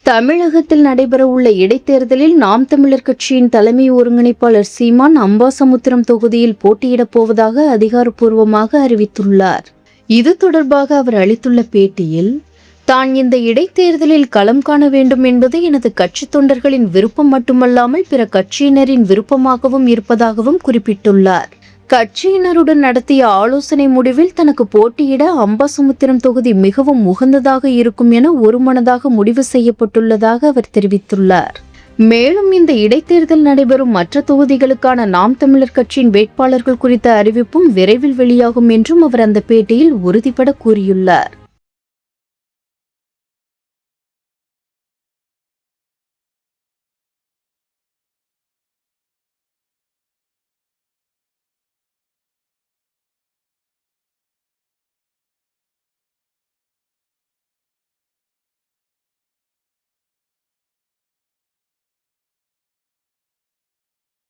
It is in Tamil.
தமிழகத்தில் நடைபெறவுள்ள இடைத்தேர்தலில் நாம் தமிழர் கட்சியின் தலைமை ஒருங்கிணைப்பாளர் சீமான் அம்பாசமுத்திரம் தொகுதியில் போட்டியிடப் போவதாக அதிகாரப்பூர்வமாக அறிவித்துள்ளார். இது தொடர்பாக அவர் அளித்துள்ள பேட்டியில், தான் இந்த இடைத்தேர்தலில் களம் காண வேண்டும் என்பது எனது கட்சி தொண்டர்களின் விருப்பம் மட்டுமல்லாமல் பிற கட்சியினரின் விருப்பமாகவும் இருப்பதாகவும் குறிப்பிட்டுள்ளார். கட்சியினருடன் நடத்திய ஆலோசனை முடிவில் தனக்கு போட்டியிட அம்பாசமுத்திரம் தொகுதி மிகவும் உகந்ததாக இருக்கும் என ஒருமனதாக முடிவு செய்யப்பட்டுள்ளதாக அவர் தெரிவித்துள்ளார். மேலும் இந்த இடைத்தேர்தல் நடைபெறும் மற்ற தொகுதிகளுக்கான நாம் தமிழர் கட்சியின் வேட்பாளர்கள் குறித்த அறிவிப்பும் விரைவில் வெளியாகும் என்றும் அவர் அந்த பேட்டியில் உறுதிபட கூறியுள்ளார்.